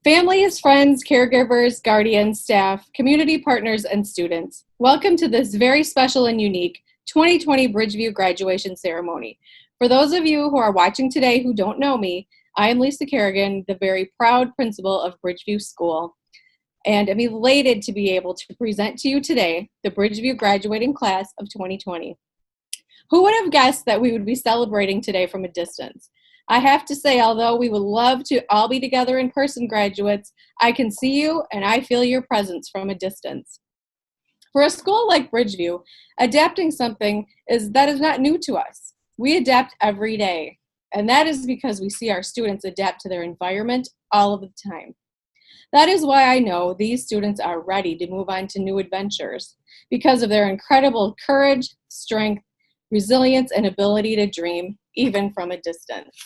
Families, friends, caregivers, guardians, staff, community partners, and students, welcome to this very special and unique 2020 Bridgeview graduation ceremony. For those of you who are watching today who don't know me, I am Lisa Kerrigan, the very proud principal of Bridgeview School, and I'm elated to be able to present to you today the Bridgeview graduating class of 2020. Who would have guessed that we would be celebrating today from a distance? I have to say, although we would love to all be together in person, graduates, I can see you and I feel your presence from a distance. For a school like Bridgeview, adapting something that is not new to us. We adapt every day, and that is because we see our students adapt to their environment all of the time. That is why I know these students are ready to move on to new adventures because of their incredible courage, strength, resilience, and ability to dream, even from a distance.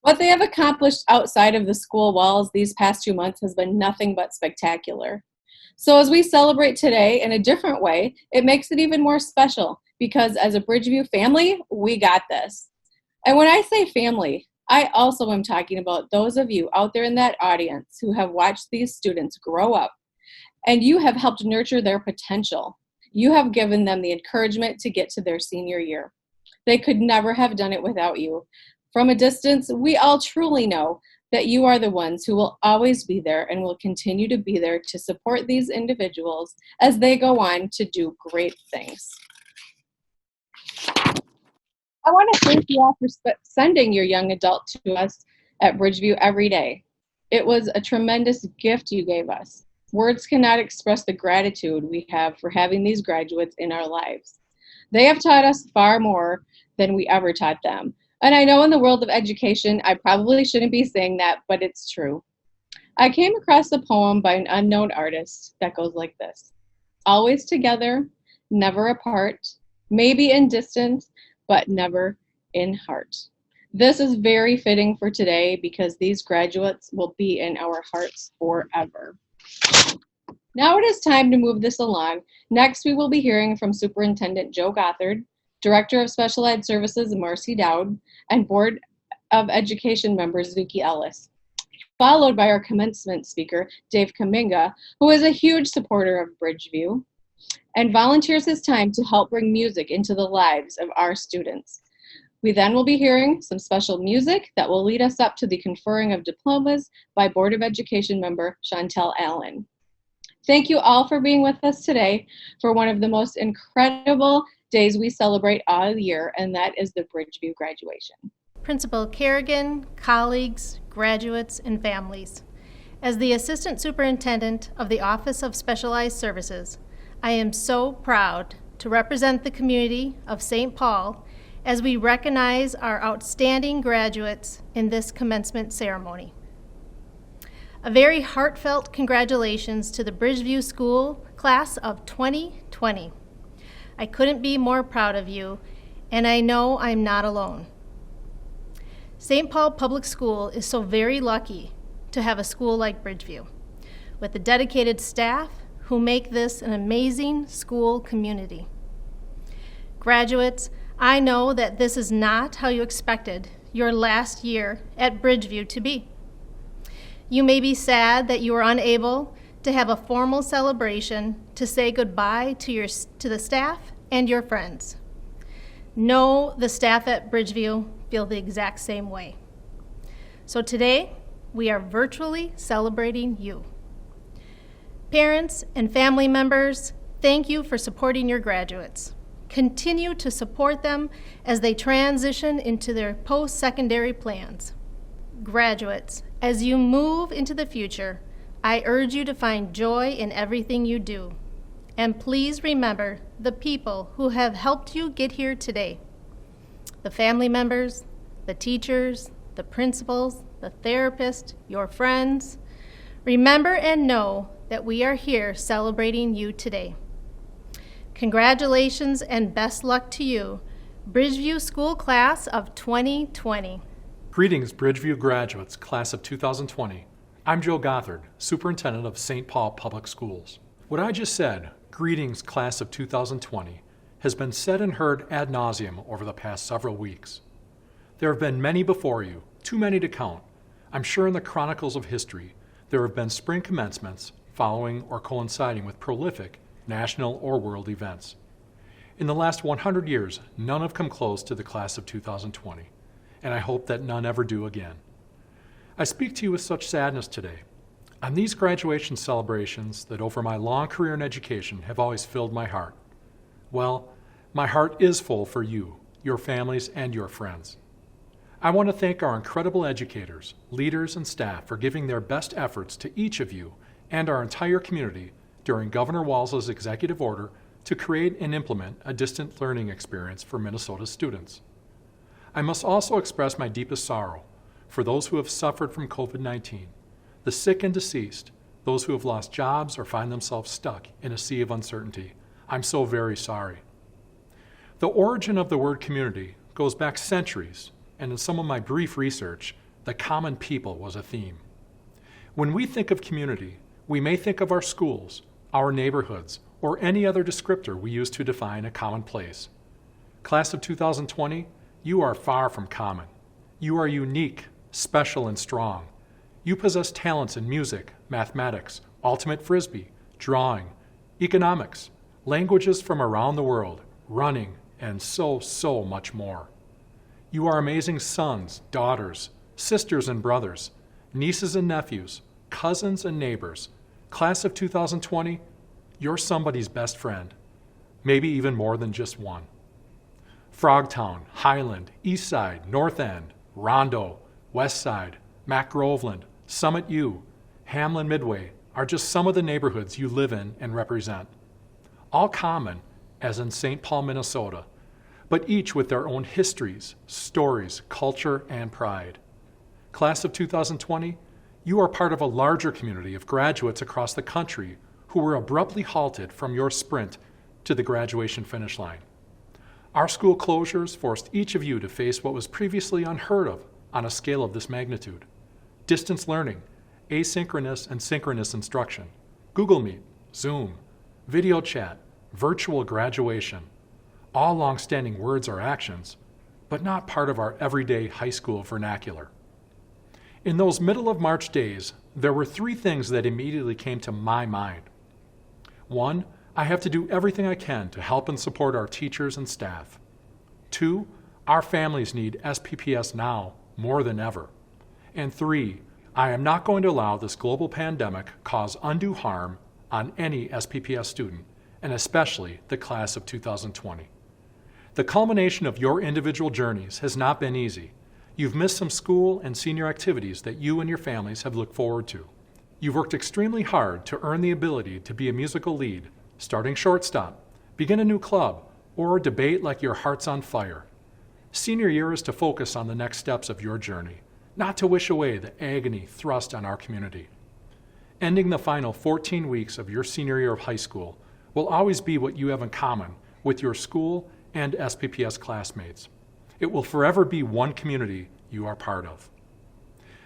What they have accomplished outside of the school walls these past 2 months has been nothing but spectacular. So as we celebrate today in a different way, it makes it even more special because as a Bridgeview family, we got this. And when I say family, I also am talking about those of you out there in that audience who have watched these students grow up and you have helped nurture their potential. You have given them the encouragement to get to their senior year. They could never have done it without you. From a distance, we all truly know that you are the ones who will always be there and will continue to be there to support these individuals as they go on to do great things. I want to thank you all for sending your young adult to us at Bridgeview every day. It was a tremendous gift you gave us. Words cannot express the gratitude we have for having these graduates in our lives. They have taught us far more than we ever taught them. And I know in the world of education, I probably shouldn't be saying that, but it's true. I came across a poem by an unknown artist that goes like this. Always together, never apart, maybe in distance, but never in heart. This is very fitting for today because these graduates will be in our hearts forever. Now it is time to move this along. Next, we will be hearing from Superintendent Joe Gothard, Director of Special Ed Services Marcy Dowd, and Board of Education member Zuki Ellis, followed by our commencement speaker, Dave Kaminga, who is a huge supporter of Bridgeview and volunteers his time to help bring music into the lives of our students. We then will be hearing some special music that will lead us up to the conferring of diplomas by Board of Education member Chantel Allen. Thank you all for being with us today for one of the most incredible days we celebrate all year, and that is the Bridgeview graduation. Principal Kerrigan, colleagues, graduates, and families. As the Assistant Superintendent of the Office of Specialized Services, I am so proud to represent the community of St. Paul as we recognize our outstanding graduates in this commencement ceremony. A very heartfelt congratulations to the Bridgeview School class of 2020. I couldn't be more proud of you, and I know I'm not alone. St. Paul Public School is so very lucky to have a school like Bridgeview, with the dedicated staff who make this an amazing school community. Graduates, I know that this is not how you expected your last year at Bridgeview to be. You may be sad that you were unable to have a formal celebration to say goodbye to the staff and your friends. Know the staff at Bridgeview feel the exact same way. So today, we are virtually celebrating you. Parents and family members, thank you for supporting your graduates. Continue to support them as they transition into their post-secondary plans. Graduates, as you move into the future, I urge you to find joy in everything you do. And please remember the people who have helped you get here today. The family members, the teachers, the principals, the therapists, your friends. Remember and know that we are here celebrating you today. Congratulations and best luck to you, Bridgeview School Class of 2020. Greetings, Bridgeview graduates, Class of 2020. I'm Joe Gothard, Superintendent of St. Paul Public Schools. What I just said, greetings, Class of 2020, has been said and heard ad nauseum over the past several weeks. There have been many before you, too many to count, I'm sure in the chronicles of history, there have been spring commencements following or coinciding with prolific national or world events. In the last 100 years, none have come close to the class of 2020, and I hope that none ever do again. I speak to you with such sadness today. On these graduation celebrations that over my long career in education have always filled my heart. Well, my heart is full for you, your families, and your friends. I want to thank our incredible educators, leaders, and staff for giving their best efforts to each of you and our entire community during Governor Walz's executive order to create and implement a distant learning experience for Minnesota students. I must also express my deepest sorrow for those who have suffered from COVID-19, the sick and deceased, those who have lost jobs or find themselves stuck in a sea of uncertainty. I'm so very sorry. The origin of the word community goes back centuries, and in some of my brief research, the common people was a theme. When we think of community, we may think of our schools, our neighborhoods, or any other descriptor we use to define a common place. Class of 2020, you are far from common. You are unique, special, and strong. You possess talents in music, mathematics, ultimate frisbee, drawing, economics, languages from around the world, running, and so much more. You are amazing sons, daughters, sisters and brothers, nieces and nephews, cousins and neighbors. Class of 2020, you're somebody's best friend, maybe even more than just one. Frogtown, Highland, East Side, North End, Rondo, West Side, Mac Groveland, Summit U, Hamlin Midway are just some of the neighborhoods you live in and represent. All common, as in St. Paul, Minnesota, but each with their own histories, stories, culture, and pride. Class of 2020, you are part of a larger community of graduates across the country who were abruptly halted from your sprint to the graduation finish line. Our school closures forced each of you to face what was previously unheard of on a scale of this magnitude. Distance learning, asynchronous and synchronous instruction, Google Meet, Zoom, video chat, virtual graduation, all long-standing words or actions, but not part of our everyday high school vernacular. In those middle of March days, there were three things that immediately came to my mind. One, I have to do everything I can to help and support our teachers and staff. Two, our families need SPPS now more than ever. And three, I am not going to allow this global pandemic cause undue harm on any SPPS student, and especially the class of 2020. The culmination of your individual journeys has not been easy. You've missed some school and senior activities that you and your families have looked forward to. You've worked extremely hard to earn the ability to be a musical lead, starting shortstop, begin a new club, or debate like your heart's on fire. Senior year is to focus on the next steps of your journey, not to wish away the agony thrust on our community. Ending the final 14 weeks of your senior year of high school will always be what you have in common with your school and SPPS classmates. It will forever be one community you are part of.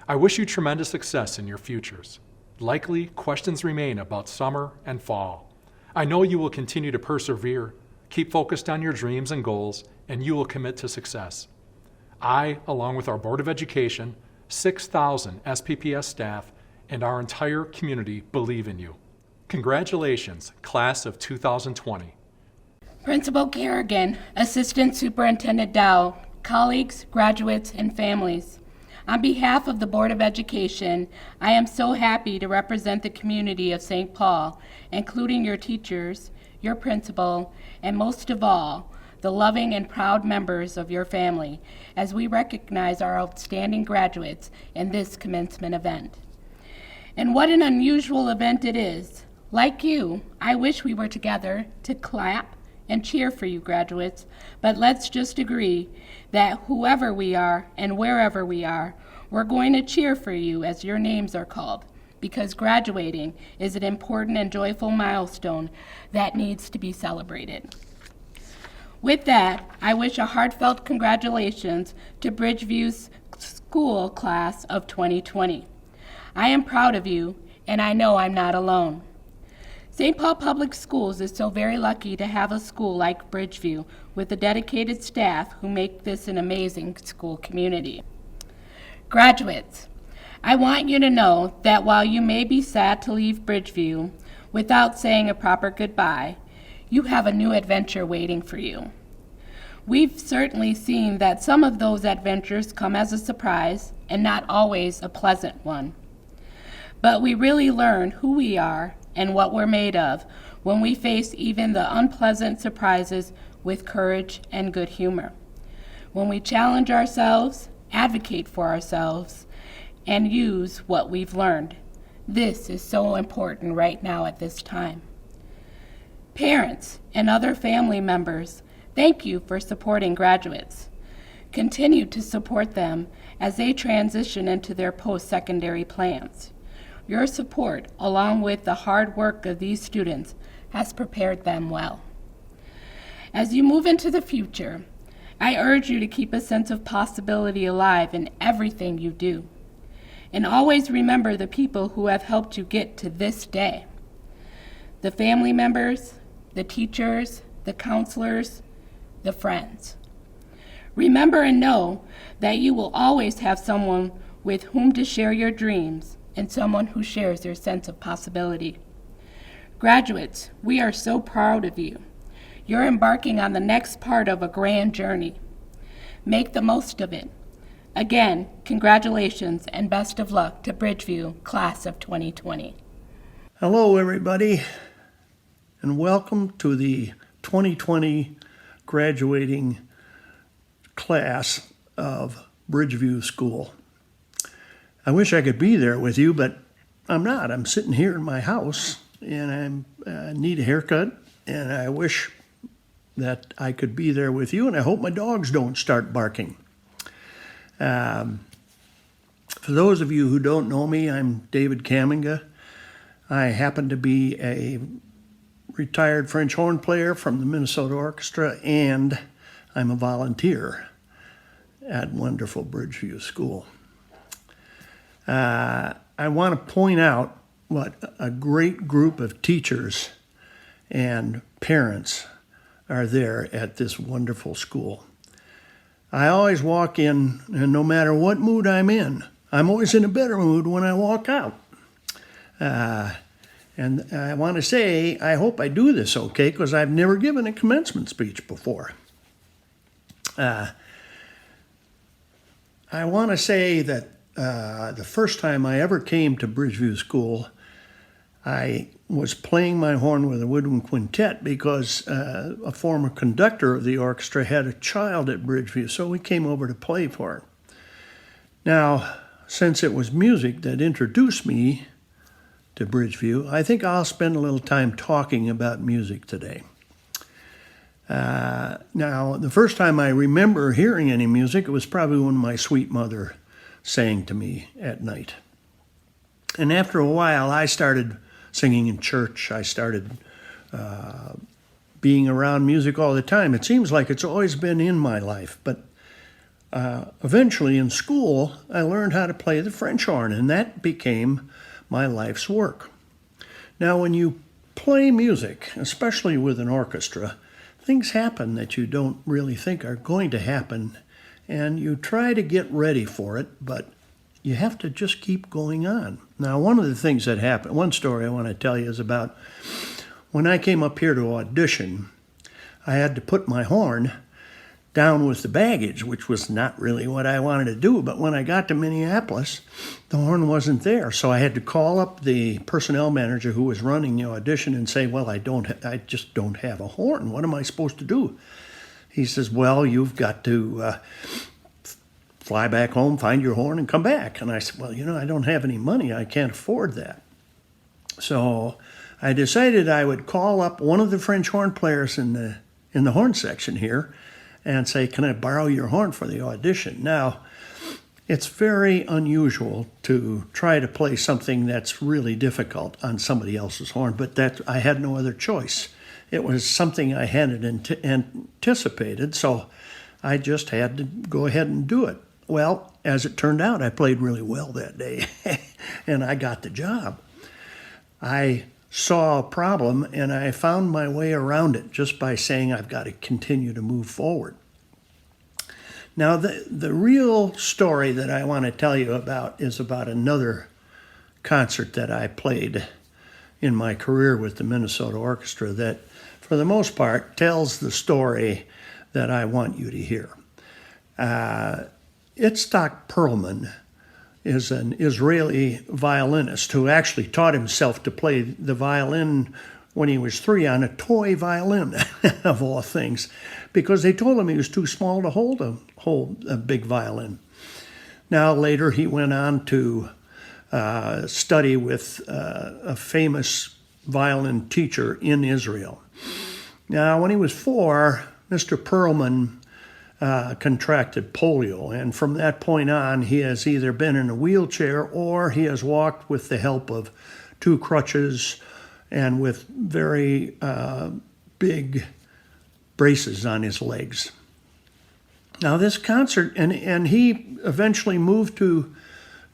I wish you tremendous success in your futures. Likely, questions remain about summer and fall. I know you will continue to persevere, keep focused on your dreams and goals, and you will commit to success. I, along with our Board of Education, 6,000 SPPS staff, and our entire community believe in you. Congratulations, Class of 2020. Principal Kerrigan, Assistant Superintendent Dow, colleagues, graduates, and families. On behalf of the Board of Education, I am so happy to represent the community of St. Paul, including your teachers, your principal, and most of all, the loving and proud members of your family, as we recognize our outstanding graduates in this commencement event. And what an unusual event it is. Like you, I wish we were together to clap and cheer for you graduates, but let's just agree that whoever we are and wherever we are, we're going to cheer for you as your names are called, because graduating is an important and joyful milestone that needs to be celebrated. With that, I wish a heartfelt congratulations to Bridgeview's school class of 2020. I am proud of you, and I know I'm not alone. St. Paul Public Schools is so very lucky to have a school like Bridgeview with a dedicated staff who make this an amazing school community. Graduates, I want you to know that while you may be sad to leave Bridgeview without saying a proper goodbye, you have a new adventure waiting for you. We've certainly seen that some of those adventures come as a surprise and not always a pleasant one. But we really learn who we are and what we're made of when we face even the unpleasant surprises with courage and good humor. When we challenge ourselves, advocate for ourselves, and use what we've learned. This is so important right now at this time. Parents and other family members, thank you for supporting graduates. Continue to support them as they transition into their post-secondary plans. Your support, along with the hard work of these students, has prepared them well. As you move into the future, I urge you to keep a sense of possibility alive in everything you do. And always remember the people who have helped you get to this day. The family members, the teachers, the counselors, the friends. Remember and know that you will always have someone with whom to share your dreams and someone who shares your sense of possibility. Graduates, we are so proud of you. You're embarking on the next part of a grand journey. Make the most of it. Again, congratulations and best of luck to Bridgeview, class of 2020. Hello, everybody, and welcome to the 2020 graduating class of Bridgeview School. I wish I could be there with you, but I'm not. I'm sitting here in my house, and I need a haircut, and I wish that I could be there with you, and I hope my dogs don't start barking. For those of you who don't know me, I'm David Kaminga. I happen to be a retired French horn player from the Minnesota Orchestra, and I'm a volunteer at wonderful Bridgeview School. I want to point out what a great group of teachers and parents are there at this wonderful school. I always walk in, and no matter what mood I'm in, I'm always in a better mood when I walk out. And I want to say, I hope I do this okay, because I've never given a commencement speech before. I want to say that the first time I ever came to Bridgeview School, I was playing my horn with a woodwind quintet because a former conductor of the orchestra had a child at Bridgeview, so we came over to play for it. Now, since it was music that introduced me to Bridgeview, I think I'll spend a little time talking about music today. Now, the first time I remember hearing any music, it was probably when my sweet mother sang to me at night. And after a while, I started singing in church. I started being around music all the time. It seems like it's always been in my life, but eventually in school, I learned how to play the French horn, and that became my life's work. Now, when you play music, especially with an orchestra, things happen that you don't really think are going to happen, and you try to get ready for it, but you have to just keep going on. Now, one of the things that happened, one story I want to tell you is about when I came up here to audition, I had to put my horn down with the baggage, which was not really what I wanted to do. But when I got to Minneapolis, the horn wasn't there. So I had to call up the personnel manager who was running the audition and say, well, I just don't have a horn. What am I supposed to do? He says, well, you've got to fly back home, find your horn, and come back. And I said, well, I don't have any money. I can't afford that. So I decided I would call up one of the French horn players in the horn section here and say, can I borrow your horn for the audition? Now, it's very unusual to try to play something that's really difficult on somebody else's horn, but I had no other choice. It was something I hadn't anticipated, so I just had to go ahead and do it. Well, as it turned out, I played really well that day, and I got the job. I saw a problem, and I found my way around it just by saying I've got to continue to move forward. Now, the real story that I want to tell you about is about another concert that I played in my career with the Minnesota Orchestra that, for the most part, tells the story that I want you to hear. Itzhak Perlman is an Israeli violinist who actually taught himself to play the violin when he was 3 on a toy violin, of all things, because they told him he was too small to hold a big violin. Now, later, he went on to study with a famous violin teacher in Israel. Now, when he was 4, Mr. Perlman contracted polio, and from that point on, he has either been in a wheelchair or he has walked with the help of 2 crutches and with very big braces on his legs. Now, this concert, and he eventually moved to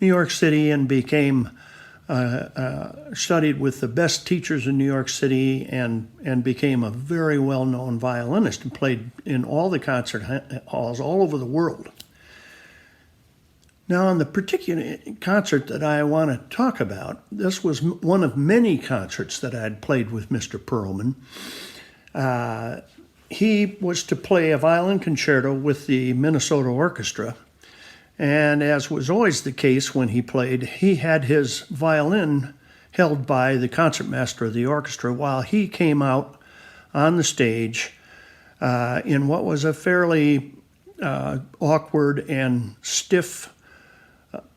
New York City and became studied with the best teachers in New York City and became a very well-known violinist and played in all the concert halls all over the world. Now, on the particular concert that I want to talk about, this was one of many concerts that I had played with Mr. Perlman. He was to play a violin concerto with the Minnesota Orchestra. And as was always the case when he played, he had his violin held by the concertmaster of the orchestra while he came out on the stage in what was a fairly awkward and stiff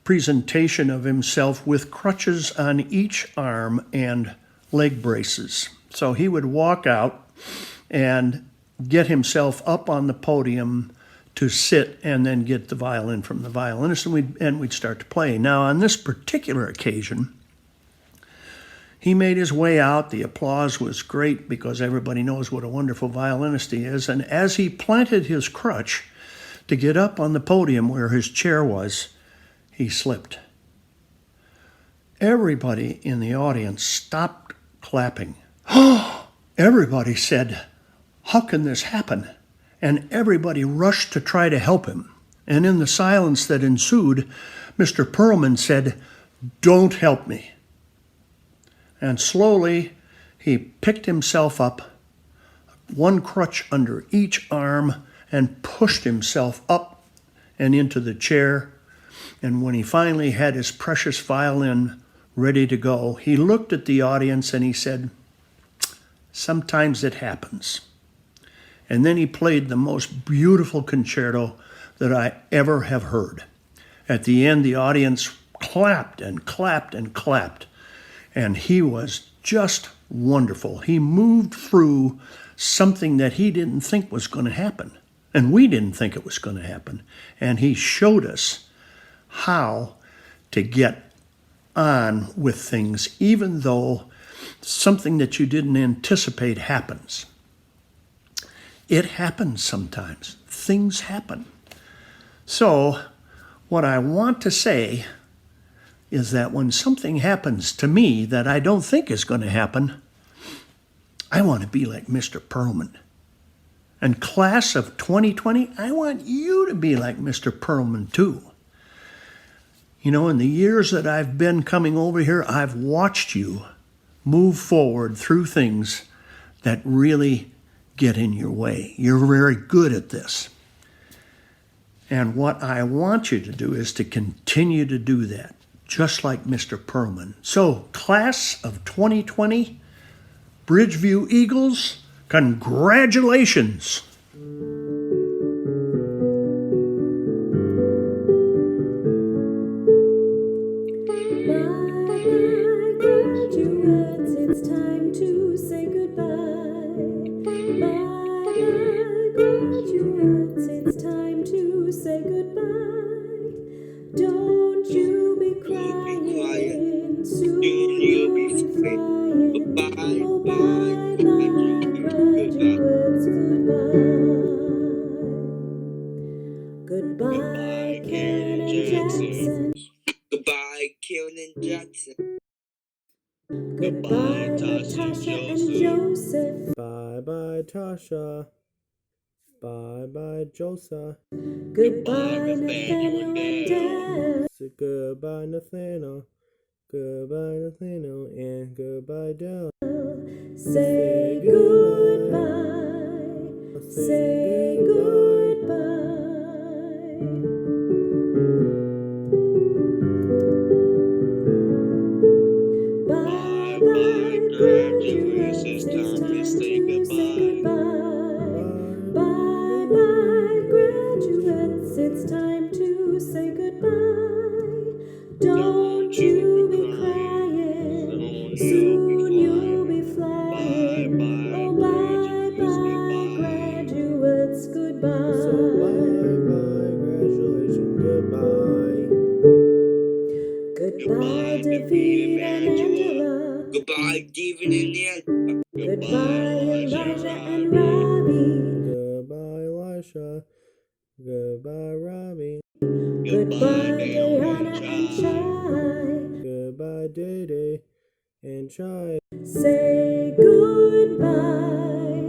presentation of himself with crutches on each arm and leg braces. So he would walk out and get himself up on the podium to sit and then get the violin from the violinist, and we'd start to play. Now, on this particular occasion, he made his way out. The applause was great because everybody knows what a wonderful violinist he is. And as he planted his crutch to get up on the podium where his chair was, he slipped. Everybody in the audience stopped clapping. Everybody said, "How can this happen?" And everybody rushed to try to help him. And in the silence that ensued, Mr. Perlman said, "Don't help me." And slowly, he picked himself up, 1 crutch under each arm, and pushed himself up and into the chair. And when he finally had his precious violin ready to go, he looked at the audience and he said, "Sometimes it happens." And then he played the most beautiful concerto that I ever have heard. At the end, the audience clapped and clapped and clapped. And he was just wonderful. He moved through something that he didn't think was going to happen. And we didn't think it was going to happen. And he showed us how to get on with things, even though something that you didn't anticipate happens. It happens sometimes. Things happen. So, what I want to say is that when something happens to me that I don't think is going to happen, I want to be like Mr. Perlman. And class of 2020, I want you to be like Mr. Perlman too. You know, in the years that I've been coming over here, I've watched you move forward through things that really get in your way. You're very good at this. And what I want you to do is to continue to do that, just like Mr. Perlman. So, class of 2020, Bridgeview Eagles, congratulations. It's time to say goodbye. Bye, graduates, it's time to say goodbye. Don't you be crying, soon you'll be flying. Oh, bye, graduates, goodbye. Goodbye, Karen and Jackson. Goodbye, Karen and Jackson. Goodbye, Tasha and Joseph. Bye bye, Tasha. Bye-bye, Joseph. Goodbye, Nathaniel and Dell. Goodbye, Nathaniel. Goodbye, Nathaniel. And goodbye, Dell. Say goodbye. Say goodbye. Bye bye, graduates. It's time to say goodbye. Bye bye, graduates. It's time to say goodbye. Don't you be crying. Soon you'll be flying. Oh, bye bye, graduates. Goodbye. So bye-bye, graduation, goodbye. Goodbye, David and Angela. Goodbye, Steven and Ned. Goodbye, Elijah and Robbie. Goodbye, Elisha. Goodbye, Robbie. Goodbye, Diana and Chai. Goodbye, Day-Day and Chai. Say goodbye.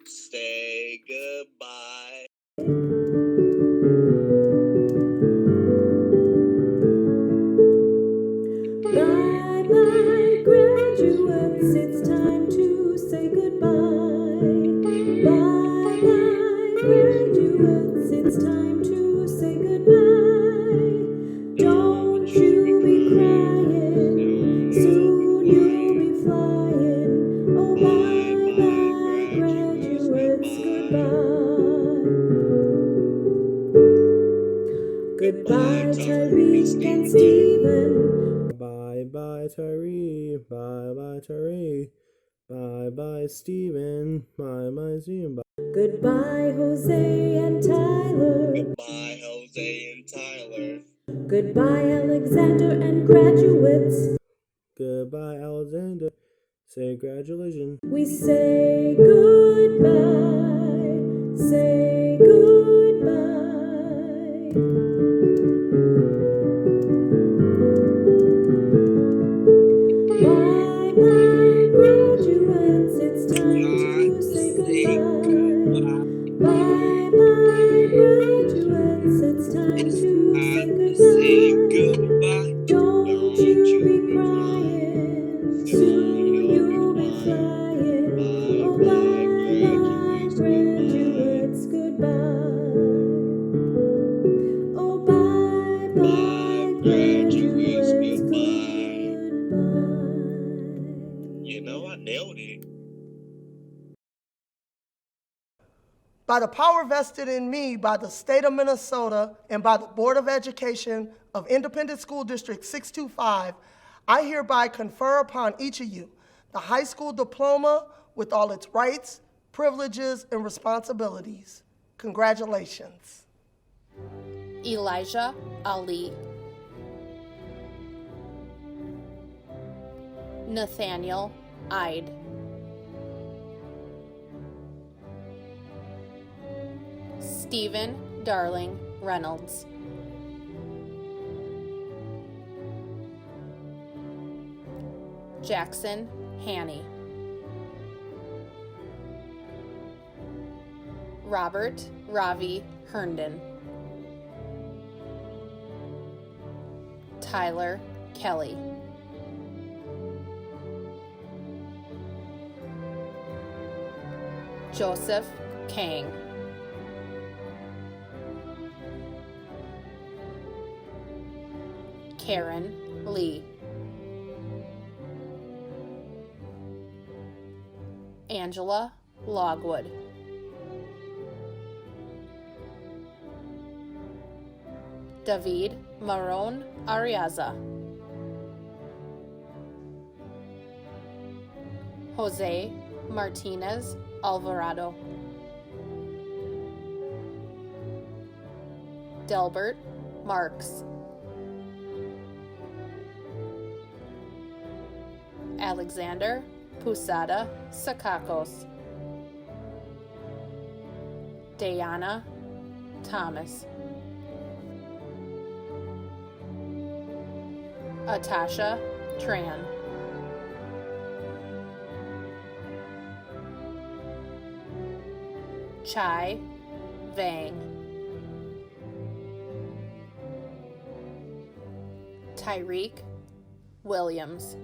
Say goodbye. Bye bye, graduates. It's time to say goodbye. Bye bye, graduates. It's time to say goodbye. Don't you be crying. Soon you'll be flying. Oh, bye bye, graduates. Goodbye. Goodbye, Tariq and Stephen. Bye-bye, Tyree. Bye-bye, Tyree. Bye-bye, Steven. Bye-bye, Steven. Goodbye, Jose and Tyler. Goodbye, Jose and Tyler. Goodbye, Alexander and graduates. Goodbye, Alexander. Say congratulations. We say goodbye. Say goodbye. Bye bye, graduates. It's time to say goodbye. Bye bye, graduates. It's time to say goodbye. Don't you be crying. Soon you'll be flying. Oh, bye bye, graduates. Goodbye. Oh, bye bye, graduates. Goodbye. You know, I nailed it. By the power vested in me by the state of Minnesota and by the Board of Education of Independent School District 625, I hereby confer upon each of you the high school diploma with all its rights, privileges, and responsibilities. Congratulations. Elijah Ali, Nathaniel Ide, Stephen Darling Reynolds, Jackson Haney, Robert Ravi Herndon, Tyler Kelly, Joseph Kang, Karen Lee, Angela Logwood, David Maron Ariaza, Jose Martinez Alvarado, Delbert Marks, Alexander Pusada Sakakos, Diana Thomas, Atasha Tran, Chai Vang, Tyreek Williams,